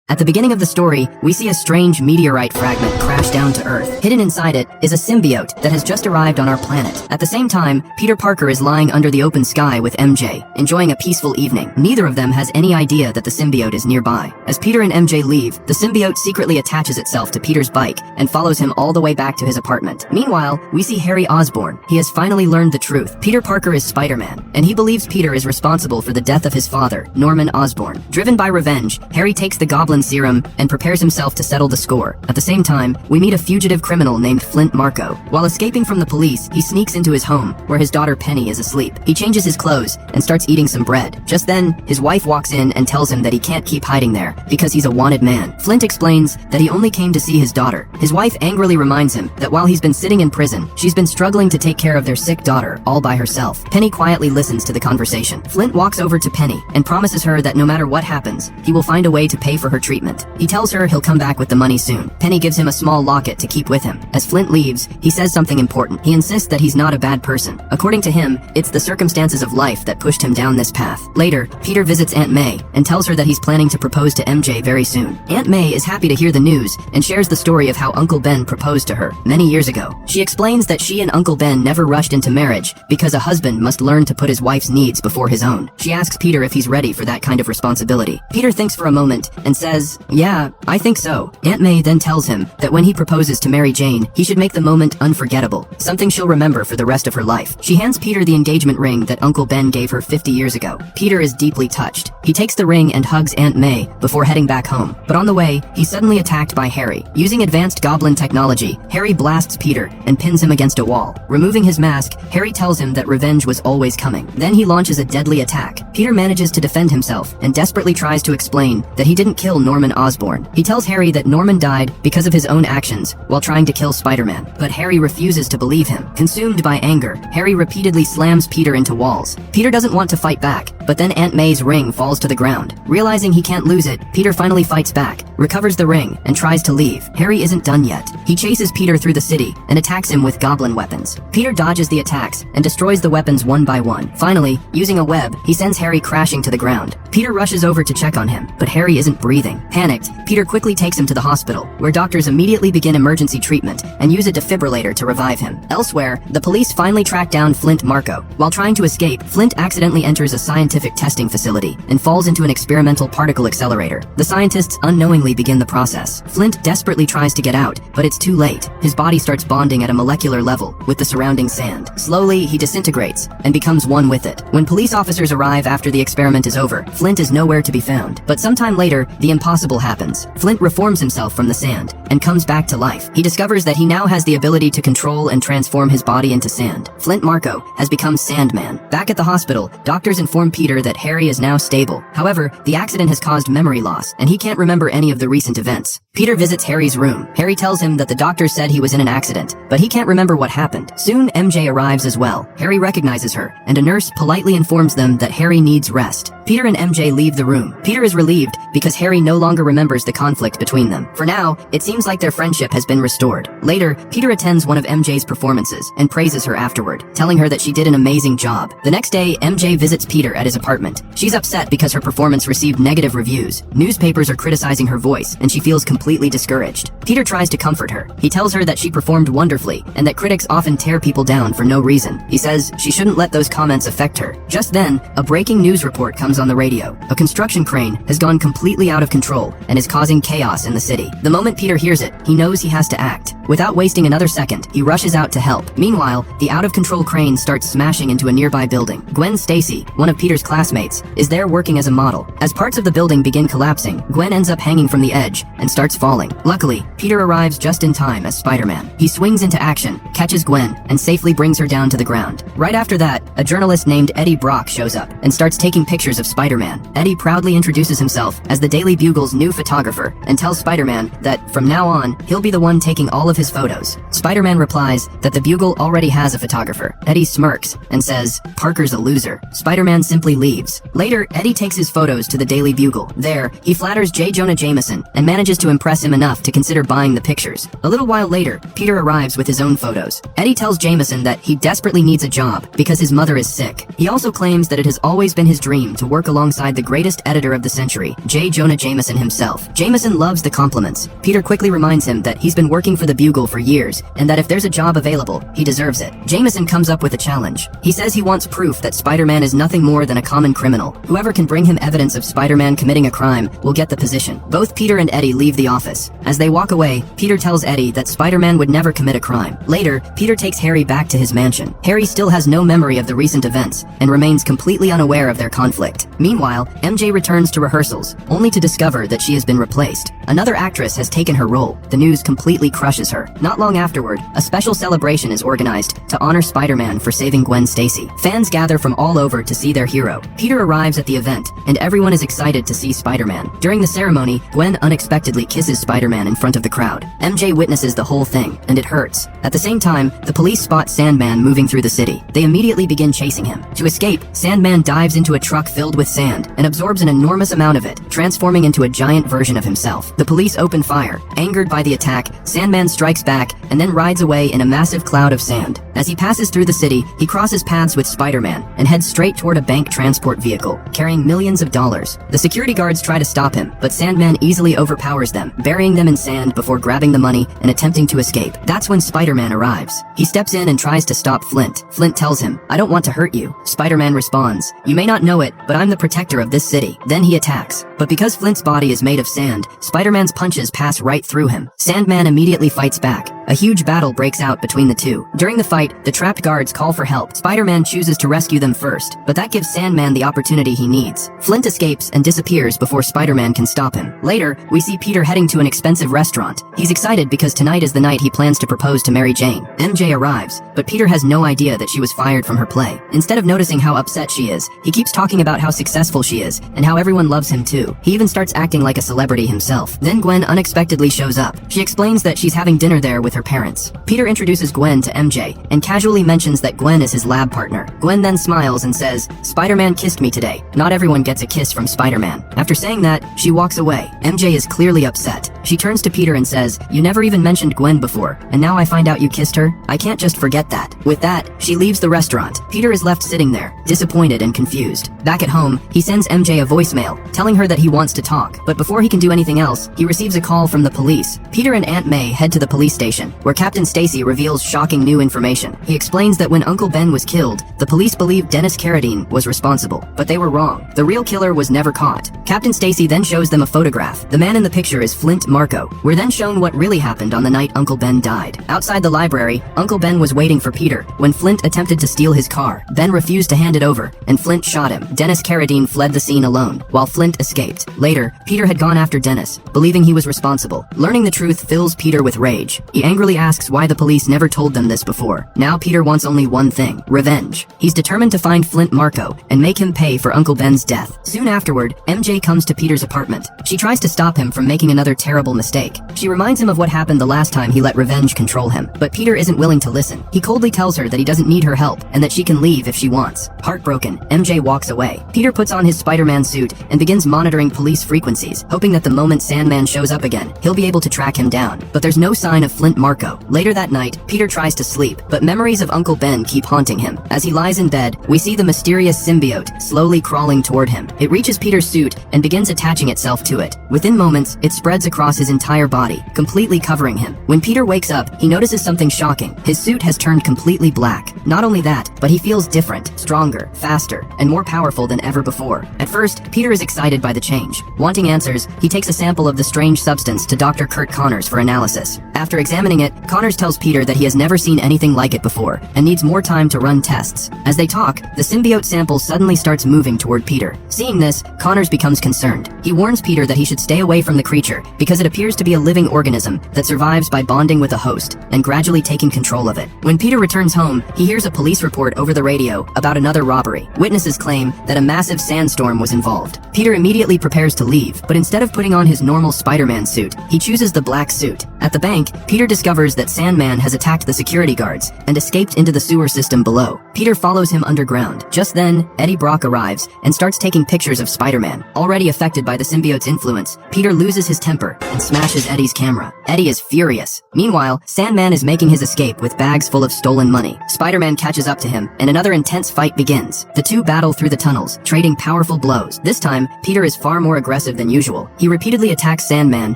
At the beginning of the story, we see a strange meteorite fragment crash down to Earth. Hidden inside it is a symbiote that has just arrived on our planet. At the same time, Peter Parker is lying under the open sky with MJ, enjoying a peaceful evening. Neither of them has any idea that the symbiote is nearby. As Peter and MJ leave, the symbiote secretly attaches itself to Peter's bike and follows him all the way back to his apartment. Meanwhile, we see Harry Osborn. He has finally learned the truth. Peter Parker is Spider-Man, and he believes Peter is responsible for the death of his father, Norman Osborn. Driven by revenge, Harry takes the Goblin serum and prepares himself to settle the score. At the same time, we meet a fugitive criminal named Flint Marko. While escaping from the police, he sneaks into his home, where his daughter Penny is asleep. He changes his clothes and starts eating some bread. Just then, his wife walks in and tells him that he can't keep hiding there because he's a wanted man. Flint explains that he only came to see his daughter. His wife angrily reminds him that while he's been sitting in prison, she's been struggling to take care of their sick daughter all by herself. Penny quietly listens to the conversation. Flint walks over to Penny and promises her that no matter what happens, he will find a way to pay for her treatment. He tells her he'll come back with the money soon. Penny gives him a small locket to keep with him. As Flint leaves, he says something important. He insists that he's not a bad person. According to him, it's the circumstances of life that pushed him down this path. Later, Peter visits Aunt May and tells her that he's planning to propose to MJ very soon. Aunt May is happy to hear the news and shares the story of how Uncle Ben proposed to her many years ago. She explains that she and Uncle Ben never rushed into marriage because a husband must learn to put his wife's needs before his own. She asks Peter if he's ready for that kind of responsibility. Peter thinks for a moment and says, "Yeah, I think so." Aunt May then tells him that when he proposes to Mary Jane, he should make the moment unforgettable, something she'll remember for the rest of her life. She hands Peter the engagement ring that Uncle Ben gave her 50 years ago. Peter is deeply touched. He takes the ring and hugs Aunt May before heading back home. But on the way, he's suddenly attacked by Harry. Using advanced Goblin technology, Harry blasts Peter and pins him against a wall. Removing his mask, Harry tells him that revenge was always coming. Then he launches a deadly attack. Peter manages to defend himself and desperately tries to explain that he didn't kill Norman Osborn. He tells Harry that Norman died because of his own actions while trying to kill Spider-Man, but Harry refuses to believe him. Consumed by anger, Harry repeatedly slams Peter into walls. Peter doesn't want to fight back, but then Aunt May's ring falls to the ground. Realizing he can't lose it, Peter finally fights back, recovers the ring, and tries to leave. Harry isn't done yet. He chases Peter through the city and attacks him with Goblin weapons. Peter dodges the attacks and destroys the weapons one by one. Finally, using a web, he sends Harry crashing to the ground. Peter rushes over to check on him, but Harry isn't breathing. Panicked, Peter quickly takes him to the hospital, where doctors immediately begin emergency treatment and use a defibrillator to revive him. Elsewhere, the police finally track down Flint Marko. While trying to escape, Flint accidentally enters a scientific testing facility and falls into an experimental particle accelerator. The scientists unknowingly begin the process. Flint desperately tries to get out, but it's too late. His body starts bonding at a molecular level with the surrounding sand. Slowly, he disintegrates and becomes one with it. When police officers arrive after the experiment is over, Flint is nowhere to be found. But sometime later, the impossible happens. Flint reforms himself from the sand and comes back to life. He discovers that he now has the ability to control and transform his body into sand. Flint Marko has become Sandman. Back at the hospital, doctors inform Peter that Harry is now stable. However, the accident has caused memory loss, and he can't remember any of the recent events. Peter visits Harry's room. Harry tells him that the doctor said he was in an accident, but he can't remember what happened. Soon, MJ arrives as well. Harry recognizes her, and a nurse politely informs them that Harry needs rest. Peter and MJ leave the room. Peter is relieved because Harry no longer remembers the conflict between them. For now, it seems like their friendship has been restored. Later, Peter attends one of MJ's performances and praises her afterward, telling her that she did an amazing job. The next day, MJ visits Peter at his apartment. She's upset because her performance received negative reviews. Newspapers are criticizing her voice, and she feels completely discouraged. Peter tries to comfort her. He tells her that she performed wonderfully and that critics often tear people down for no reason. He says she shouldn't let those comments affect her. Just then, a breaking news report comes on the radio. A construction crane has gone completely out of control and is causing chaos in the city. The moment Peter hears it, he knows he has to act. Without wasting another second, he rushes out to help. Meanwhile, the out-of-control crane starts smashing into a nearby building. Gwen Stacy, one of Peter's classmates, is there working as a model. As parts of the building begin collapsing, Gwen ends up hanging from the edge and starts falling. Luckily, Peter arrives just in time as Spider-Man. He swings into action, catches Gwen, and safely brings her down to the ground. Right after that, a journalist named Eddie Brock shows up and starts taking pictures of Spider-Man. Eddie proudly introduces himself as the Daily Bugle's new photographer and tells Spider-Man that, from now now on, he'll be the one taking all of his photos. Spider-Man replies that the Bugle already has a photographer. Eddie smirks and says, Parker's a loser. Spider-Man simply leaves. Later, Eddie takes his photos to the Daily Bugle. There, he flatters J. Jonah Jameson and manages to impress him enough to consider buying the pictures. A little while later, Peter arrives with his own photos. Eddie tells Jameson that he desperately needs a job because his mother is sick. He also claims that it has always been his dream to work alongside the greatest editor of the century, J. Jonah Jameson himself. Jameson loves the compliments. Peter quickly reminds him that he's been working for the Bugle for years and that if there's a job available, he deserves it. Jameson comes up with a challenge. He says he wants proof that Spider-Man is nothing more than a common criminal. Whoever can bring him evidence of Spider-Man committing a crime will get the position. Both Peter and Eddie leave the office. As they walk away, Peter tells Eddie that Spider-Man would never commit a crime. Later, Peter takes Harry back to his mansion. Harry still has no memory of the recent events and remains completely unaware of their conflict. Meanwhile, MJ returns to rehearsals, only to discover that she has been replaced. Another actress has taken her role. The news completely crushes her. Not long afterward, a special celebration is organized to honor Spider-Man for saving Gwen Stacy. Fans gather from all over to see their hero. Peter arrives at the event, and everyone is excited to see Spider-Man. During the ceremony, Gwen unexpectedly kisses Spider-Man in front of the crowd. MJ witnesses the whole thing, and it hurts. At the same time, the police spot Sandman moving through the city. They immediately begin chasing him. To escape, Sandman dives into a truck filled with sand and absorbs an enormous amount of it, transforming into a giant version of himself. The police open fire. Angered by the attack, Sandman strikes back and then rides away in a massive cloud of sand. As he passes through the city, he crosses paths with Spider-Man and heads straight toward a bank transport vehicle, carrying millions of dollars. The security guards try to stop him, but Sandman easily overpowers them, burying them in sand before grabbing the money and attempting to escape. That's when Spider-Man arrives. He steps in and tries to stop Flint. Flint tells him, "I don't want to hurt you." Spider-Man responds, "You may not know it, but I'm the protector of this city." Then he attacks. But because Flint's body is made of sand, Spider-Man's punches pass right through him. Sandman immediately fights back. A huge battle breaks out between the two. During the fight, the trapped guards call for help. Spider-Man chooses to rescue them first, but that gives Sandman the opportunity he needs. Flint escapes and disappears before Spider-Man can stop him. Later, we see Peter heading to an expensive restaurant. He's excited because tonight is the night he plans to propose to Mary Jane. MJ arrives, but Peter has no idea that she was fired from her play. Instead of noticing how upset she is, he keeps talking about how successful she is and how everyone loves him too. He even starts acting like a celebrity himself. Then Gwen unexpectedly shows up. She explains that she's having dinner there with her parents. Peter introduces Gwen to MJ and casually mentions that Gwen is his lab partner. Gwen then smiles and says, "Spider-Man kissed me today. Not everyone gets a kiss from Spider-Man." After saying that, she walks away. MJ is clearly upset. She turns to Peter and says, "You never even mentioned Gwen before, and now I find out you kissed her? I can't just forget that." With that, she leaves the restaurant. Peter is left sitting there, disappointed and confused. Back at home, he sends MJ a voicemail, telling her that he wants to talk. But before he can do anything else, he receives a call from the police. Peter and Aunt May head to the police station, where Captain Stacy reveals shocking new information. He explains that when Uncle Ben was killed, the police believed Dennis Carradine was responsible, but they were wrong. The real killer was never caught. Captain Stacy then shows them a photograph. The man in the picture is Flint Marko. We're then shown what really happened on the night Uncle Ben died. Outside the library, Uncle Ben was waiting for Peter when Flint attempted to steal his car. Ben refused to hand it over, and Flint shot him. Dennis Carradine fled the scene alone, while Flint escaped. Later, Peter had gone after Dennis, believing he was responsible. Learning the truth fills Peter with rage. He angrily asks why the police never told them this before. Now Peter wants only one thing: revenge. He's determined to find Flint Marko and make him pay for Uncle Ben's death. Soon afterward, MJ comes to Peter's apartment. She tries to stop him from making another terrible mistake. She reminds him of what happened the last time he let revenge control him. But Peter isn't willing to listen. He coldly tells her that he doesn't need her help and that she can leave if she wants. Heartbroken, MJ walks away. Peter puts on his Spider-Man suit and begins monitoring police frequencies, hoping that the moment Sandman shows up again, he'll be able to track him down. But there's no sign of Flint Marko. Later that night, Peter tries to sleep, but memories of Uncle Ben keep haunting him. As he lies in bed, we see the mysterious symbiote slowly crawling toward him. It reaches Peter's suit and begins attaching itself to it. Within moments, it spreads across his entire body, completely covering him. When Peter wakes up, he notices something shocking. His suit has turned completely black. Not only that, but he feels different, stronger, faster, and more powerful than ever before. At first, Peter is excited by the change. Wanting answers, he takes a sample of the strange substance to Dr. Kurt Connors for analysis. After examining it, Connors tells Peter that he has never seen anything like it before and needs more time to run tests. As they talk, the symbiote sample suddenly starts moving toward Peter. Seeing this, Connors becomes concerned. He warns Peter that he should stay away from the creature because it appears to be a living organism that survives by bonding with a host and gradually taking control of it. When Peter returns home, he hears a police report over the radio about another robbery. Witnesses claim that a massive sandstorm was involved. Peter immediately prepares to leave, but instead of putting on his normal Spider-Man suit, he chooses the black suit. At the bank, Peter discovers that Sandman has attacked the security guards and escaped into the sewer system below. Peter follows him underground. Just then, Eddie Brock arrives and starts taking pictures of Spider-Man. Already affected by the symbiote's influence, Peter loses his temper and smashes Eddie's camera. Eddie is furious. Meanwhile, Sandman is making his escape with bags full of stolen money. Spider-Man catches up to him, and another intense fight begins. The two battle through the tunnels, trading powerful blows. This time, Peter is far more aggressive than usual. He repeatedly attacks Sandman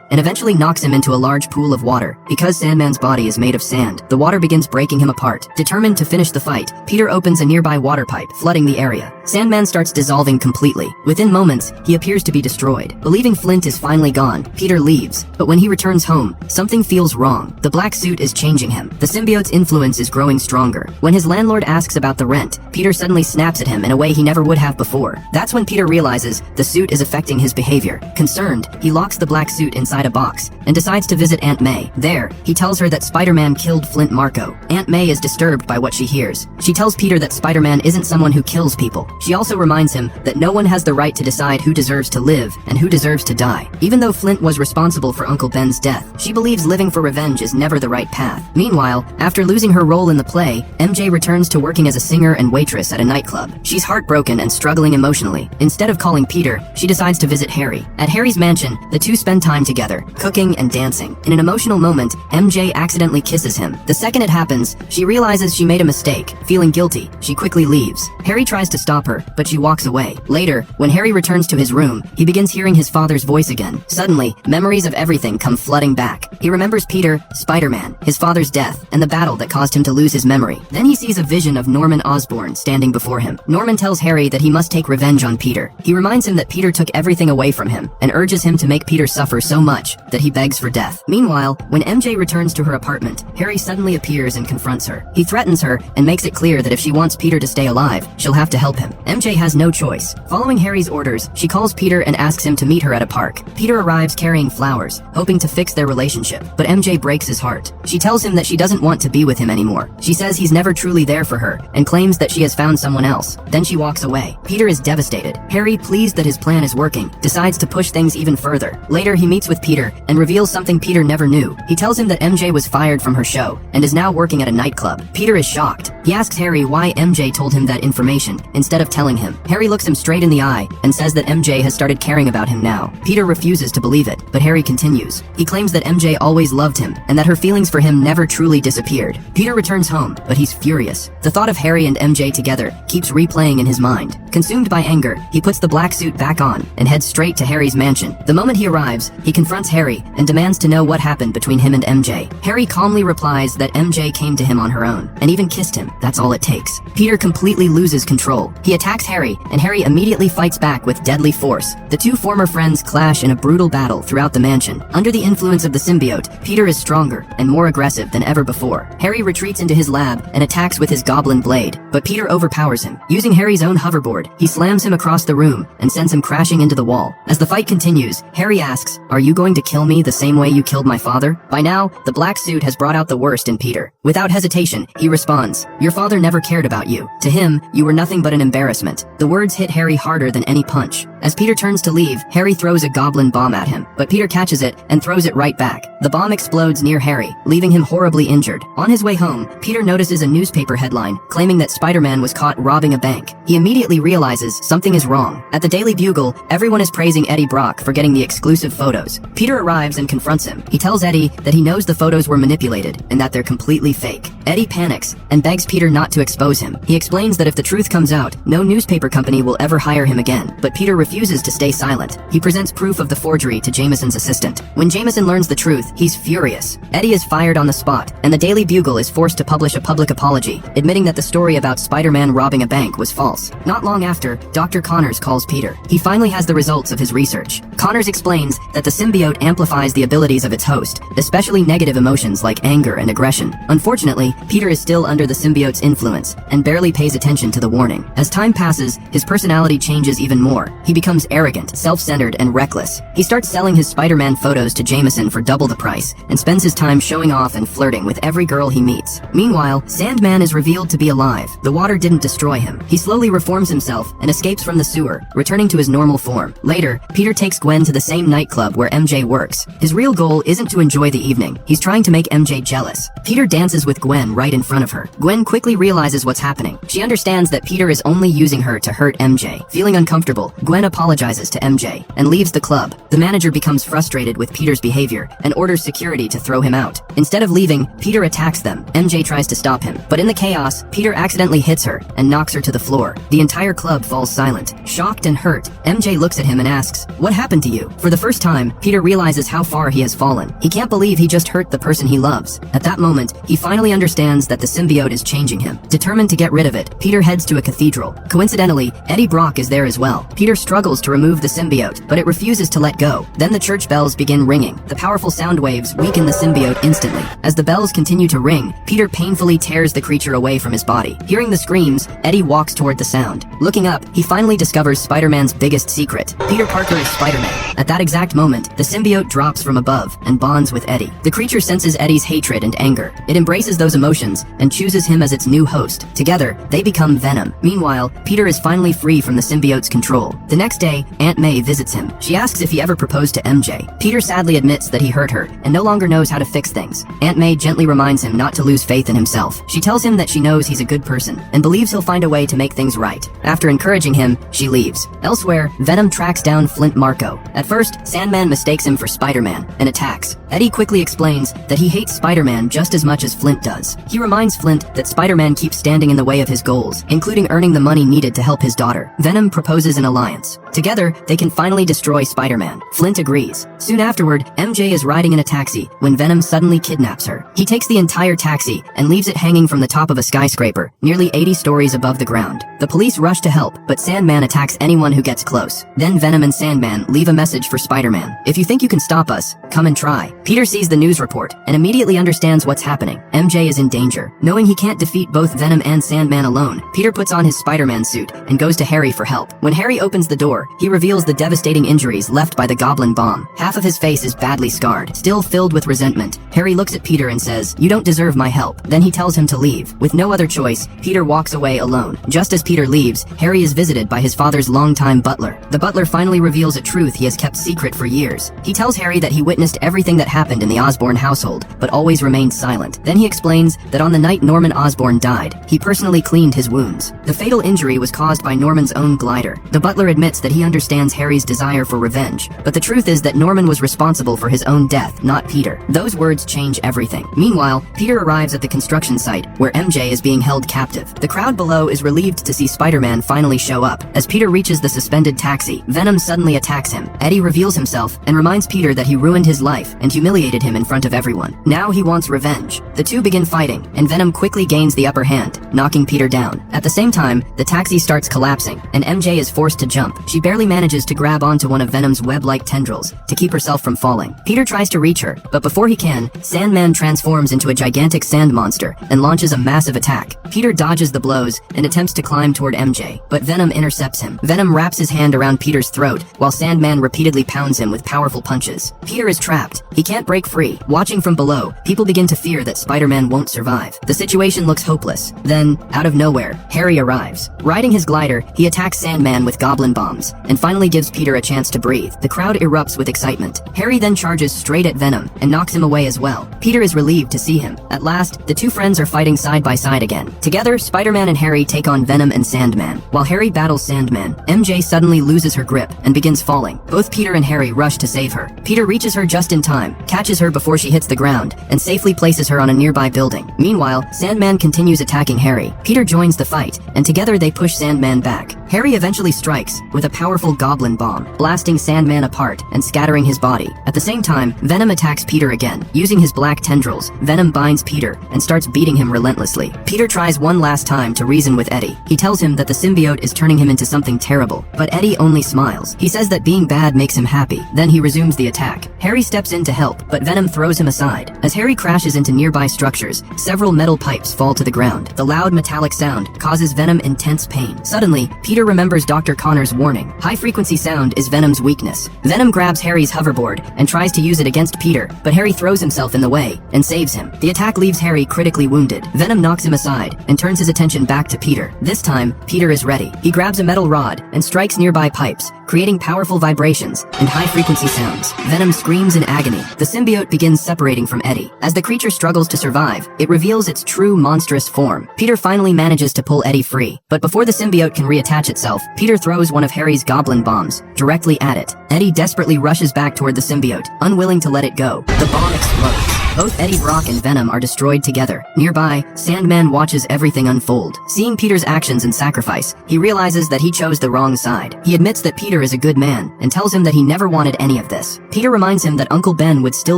and eventually knocks him into a large pool of water. Because Sandman's body is made of sand, the water begins breaking him apart. Determined to finish the fight, Peter opens a nearby water pipe, flooding the area. Sandman starts dissolving completely. Within moments, he appears to be destroyed. Believing Flint is finally gone, Peter leaves. But when he returns home, something feels wrong. The black suit is changing him. The symbiote's influence is growing stronger. When his landlord asks about the rent, Peter suddenly snaps at him in a way he never would have before. That's when Peter realizes the suit is affecting his behavior. Concerned, he locks the black suit inside a box and decides to visit Aunt May. There, he tells her that Spider-Man killed Flint Marko. Aunt May is disturbed by what she hears. She tells Peter that Spider-Man isn't someone who kills people. She also reminds him that no one has the right to decide who deserves to live and who deserves to die. Even though Flint was responsible for Uncle Ben's death, she believes living for revenge is never the right path. Meanwhile, after losing her role in the play, MJ returns to working as a singer and waitress at a nightclub. She's heartbroken and struggling emotionally. Instead of calling Peter, she decides to visit Harry. At Harry's mansion, the two spend time together, cooking and dancing. In an emotional moment, MJ accidentally kisses him. The second it happens, she realizes she made a mistake. Feeling guilty, she quickly leaves. Harry tries to stop her, but she walks away. Later, when Harry returns to his room, he begins hearing his father's voice again. Suddenly, memories of everything come flooding back. He remembers Peter, Spider-Man, his father's death, and the battle that caused him to lose his memory. Then he sees a vision of Norman Osborn standing before him. Norman tells Harry that he must take revenge on Peter. He reminds him that Peter took everything away from him and urges him to make Peter suffer so much that he begs for death. Meanwhile, when MJ returns to her apartment, Harry suddenly appears and confronts her. He threatens her and makes it clear that if she wants Peter to stay alive, she'll have to help him. MJ has no choice. Following Harry's orders, she calls Peter and asks him to meet her at a park. Peter arrives carrying flowers, hoping to fix their relationship, but MJ breaks his heart. She tells him that she doesn't want to be with him anymore. She says he's never truly there for her and claims that she has found someone else. Then she walks away. Peter is devastated. Harry, pleased that his plan is working, decides to push things even further. Later, he meets with Peter and reveals something Peter never knew. He tells him that MJ was fired from her show and is now working at a nightclub. Peter is shocked. He asks Harry why MJ told him that information instead of telling him. Harry looks him straight in the eye and says that MJ has started caring about him now. Peter refuses to believe it, but Harry continues. He claims that MJ always loved him and that her feelings for him never truly disappeared. Peter returns home, but he's furious. The thought of Harry and MJ together keeps replaying in his mind. Consumed by anger, he puts the black suit back on and heads straight to Harry's mansion. The moment he arrives, he confronts Harry and demands to know what happened between him and MJ. Harry calmly replies that MJ came to him on her own and even kissed him. That's all it takes. Peter completely loses control. He attacks Harry, and Harry immediately fights back with deadly force. The two former friends clash in a brutal battle throughout the mansion. Under the influence of the symbiote, Peter is stronger and more aggressive than ever before. Harry retreats into his lab and attacks with his goblin blade, but Peter overpowers him. Using Harry's own hoverboard, he slams him across the room and sends him crashing into the wall. As the fight continues, Harry asks, "Are you going to kill me the same way you killed my father?" By now, the black suit has brought out the worst in Peter. Without hesitation, he responds, "Your father never cared about you. To him, you were nothing but an embarrassment." The words hit Harry harder than any punch. As Peter turns to leave, Harry throws a goblin bomb at him, but Peter catches it and throws it right back. The bomb explodes near Harry, leaving him horribly injured. On his way home, Peter notices a newspaper headline claiming that Spider-Man was caught robbing a bank. He immediately realizes something is wrong. At the Daily Bugle, everyone is praising Eddie Brock for getting the exclusive photos. Peter arrives and confronts him. He tells Eddie that he knows the photos were manipulated and that they're completely fake. Eddie panics and begs Peter not to expose him. He explains that if the truth comes out, no newspaper company will ever hire him again, but Peter refuses to stay silent. He presents proof of the forgery to Jameson's assistant. When Jameson learns the truth, he's furious. Eddie is fired on the spot, and the Daily Bugle is forced to publish a public apology, admitting that the story about Spider-Man robbing a bank was false. Not long after, Dr. Connors calls Peter. He finally has the results of his research. Connors explains that the symbiote amplifies the abilities of its host, especially negative emotions like anger and aggression. Unfortunately, Peter is still under the symbiote's influence and barely pays attention to the warning. As time passes, his personality changes even more. He becomes arrogant, self-centered, and reckless. He starts selling his Spider-Man photos to Jameson for double the price and spends his time showing off and flirting with every girl he meets. Meanwhile, Sandman is revealed to be alive. The water didn't destroy him. He slowly reforms himself and escapes from the sewer, returning to his normal form. Later, Peter takes Gwen to the same nightclub where MJ works. His real goal isn't to enjoy the evening. He's trying to make MJ jealous. Peter dances with Gwen right in front of her. Gwen quickly realizes what's happening. She understands that Peter is only using her to hurt MJ. Feeling uncomfortable, Gwen apologizes to MJ and leaves the club. The manager becomes frustrated with Peter's behavior and orders security to throw him out. Instead of leaving, Peter attacks them. MJ tries to stop him, but in the chaos, Peter accidentally hits her and knocks her to the floor. The entire club falls silent. Shocked and hurt, MJ looks at him and asks, "What happened to you?" For the first time, Peter realizes how far he has fallen. He can't believe he just hurt the person he loves. At that moment, he finally understands that the symbiote is changing him. Determined to get rid of it, Peter heads to a cathedral. Coincidentally, Eddie Brock is there as well. Peter struggles to remove the symbiote, but it refuses to let go. Then the church bells begin ringing. The powerful sound waves weaken the symbiote instantly. As the bells continue to ring, Peter painfully tears the creature away from his body. Hearing the screams, Eddie walks toward the sound. Looking up, he finally discovers Spider-Man's biggest secret. Peter Parker is Spider-Man. At that exact moment, the symbiote drops from above and bonds with Eddie. The creature senses Eddie's hatred and anger. It embraces those emotions and chooses him as its new host. Together, they become Venom. Meanwhile, Peter is finally free from the symbiote's control. The next day, Aunt May visits him. She asks if he ever proposed to MJ. Peter sadly admits that he hurt her and no longer knows how to fix things. Aunt May gently reminds him not to lose faith in himself. She tells him that she knows he's a good person and believes he'll find a way to make things right. After encouraging him, she leaves. Elsewhere, Venom tracks down Flint Marko. At first, Sandman mistakes him for Spider-Man and attacks. Eddie quickly explains that he hates Spider-Man just as much as Flint does. He reminds Flint that Spider-Man keeps standing in the way of his goals, including earning the money needed to help his daughter. Venom proposes an alliance. Together, they can finally destroy Spider-Man. Flint agrees. Soon afterward, MJ is riding in a taxi when Venom suddenly kidnaps her. He takes the entire taxi and leaves it hanging from the top of a skyscraper, nearly 80 stories above the ground. The police rush to help, but Sandman attacks anyone who gets close. Then Venom and Sandman leave a message for Spider-Man. "If you think you can stop us, come and try." Peter sees the news report and immediately understands what's happening. MJ is in danger. Knowing he can't defeat both Venom and Sandman alone, Peter puts on his Spider-Man suit and goes to Harry for help. When Harry opens the door, he reveals the devastating injuries left by the Goblin bomb. Half of his face is badly scarred, still filled with resentment. Harry looks at Peter and says, "You don't deserve my help." Then he tells him to leave. With no other choice, Peter walks away alone. Just as Peter leaves, Harry is visited by his father's longtime butler. The butler finally reveals a truth he has kept secret for years. He tells Harry that he witnessed everything that happened in the Osborn household, but always remained silent. Then he explains that on the night Norman Osborn died, he personally cleaned his wounds. The fatal injury was caused by Norman's own glider. The butler admits that he understands Harry's desire for revenge, but the truth is that Norman was responsible for his own death, not Peter. Those words change everything. Meanwhile, Peter arrives at the construction site, where MJ is being held captive. The crowd below is relieved to see Spider-Man finally show up. As Peter reaches the suspended taxi, Venom suddenly attacks him. Eddie reveals himself and reminds Peter that he ruined his life and humiliated him in front of everyone. Now he wants revenge. The two begin fighting, and Venom quickly gains the upper hand, knocking Peter down. At the same time, the taxi starts collapsing, and MJ is forced to jump. She barely manages to grab onto one of Venom's web-like tendrils to keep herself from falling. Peter tries to reach her, but before he can, Sandman transforms into a gigantic sand monster and launches a massive attack. Peter dodges the blows and attempts to climb toward MJ, but Venom intercepts him. Venom wraps his hand around Peter's throat, while Sandman repeatedly pounds him with powerful punches. Peter is trapped. He can't break free. Watching from below, people begin to fear that Spider-Man won't survive. The situation looks hopeless. Then, out of nowhere, Harry arrives. Riding his glider, he attacks Sandman with Goblin bombs, and finally gives Peter a chance to breathe. The crowd erupts with excitement. Harry then charges straight at Venom and knocks him away as well. Peter is relieved to see him. At last, the two friends are fighting side by side again. Together, Spider-Man and Harry take on Venom and Sandman. While Harry battles Sandman, MJ suddenly loses her grip and begins falling. Both Peter and Harry rush to save her. Peter reaches her just in time, catches her before she hits the ground, and safely places her on a nearby building. Meanwhile, Sandman continues attacking Harry. Peter joins the fight, and together they push Sandman back. Harry eventually strikes with a powerful Goblin bomb, blasting Sandman apart and scattering his body. At the same time, Venom attacks Peter again. Using his black tendrils, Venom binds Peter and starts beating him relentlessly. Peter tries one last time to reason with Eddie. He tells him that the symbiote is turning him into something terrible, but Eddie only smiles. He says that being bad makes him happy. Then he resumes the attack. Harry steps in to help, but Venom throws him aside. As Harry crashes into nearby structures, several metal pipes fall to the ground. The loud metallic sound causes Venom intense pain. Suddenly, Peter remembers Dr. Connor's warning. High-frequency sound is Venom's weakness. Venom grabs Harry's hoverboard and tries to use it against Peter, but Harry throws himself in the way and saves him. The attack leaves Harry critically wounded. Venom knocks him aside and turns his attention back to Peter. This time, Peter is ready. He grabs a metal rod and strikes nearby pipes, creating powerful vibrations and high-frequency sounds. Venom screams in agony. The symbiote begins separating from Eddie. As the creature struggles to survive, it reveals its true monstrous form. Peter finally manages to pull Eddie free, but before the symbiote can reattach itself, Peter throws one of Harry's Goblin bombs directly at it. Eddie desperately rushes back toward the symbiote, unwilling to let it go. The bomb explodes. Both Eddie Brock and Venom are destroyed together. Nearby, Sandman watches everything unfold. Seeing Peter's actions and sacrifice, he realizes that he chose the wrong side. He admits that Peter is a good man and tells him that he never wanted any of this. Peter reminds him that Uncle Ben would still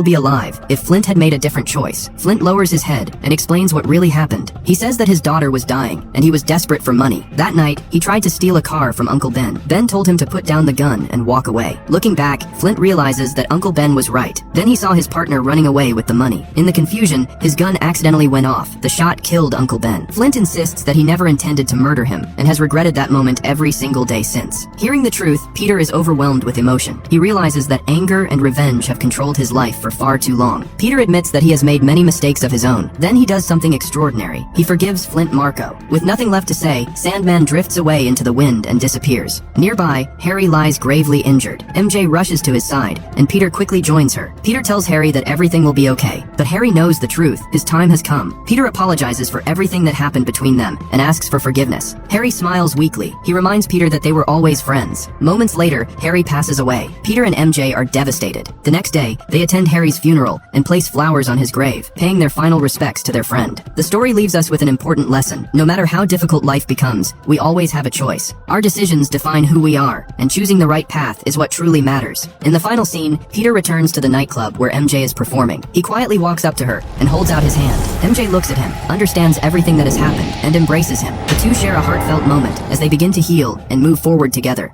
be alive if Flint had made a different choice. Flint lowers his head and explains what really happened. He says that his daughter was dying and he was desperate for money. That night, he tried to steal a car from Uncle Ben. Ben told him to put down the gun and walk away. Looking back, Flint realizes that Uncle Ben was right. Then he saw his partner running away with the money. In the confusion, his gun accidentally went off. The shot killed Uncle Ben. Flint insists that he never intended to murder him and has regretted that moment every single day since. Hearing the truth, Peter is overwhelmed with emotion. He realizes that anger and revenge have controlled his life for far too long. Peter admits that he has made many mistakes of his own. Then he does something extraordinary. He forgives Flint Marco. With nothing left to say, Sandman drifts away into the wind and disappears. Nearby, Harry lies gravely injured. MJ rushes to his side, and Peter quickly joins her. Peter tells Harry that everything will be okay, but Harry knows the truth. His time has come. Peter apologizes for everything that happened between them and asks for forgiveness. Harry smiles weakly. He reminds Peter that they were always friends. Moments later, Harry passes away. Peter and MJ are devastated. The next day, they attend Harry's funeral and place flowers on his grave, paying their final respects to their friend. The story leaves us with an important lesson. No matter how difficult life becomes, we always have a choice. Our decisions define who we are, and choosing the right path is what truly matters. In the final scene, Peter returns to the nightclub where MJ is performing. He quietly walks up to her and holds out his hand. MJ looks at him, understands everything that has happened, and embraces him. The two share a heartfelt moment as they begin to heal and move forward together.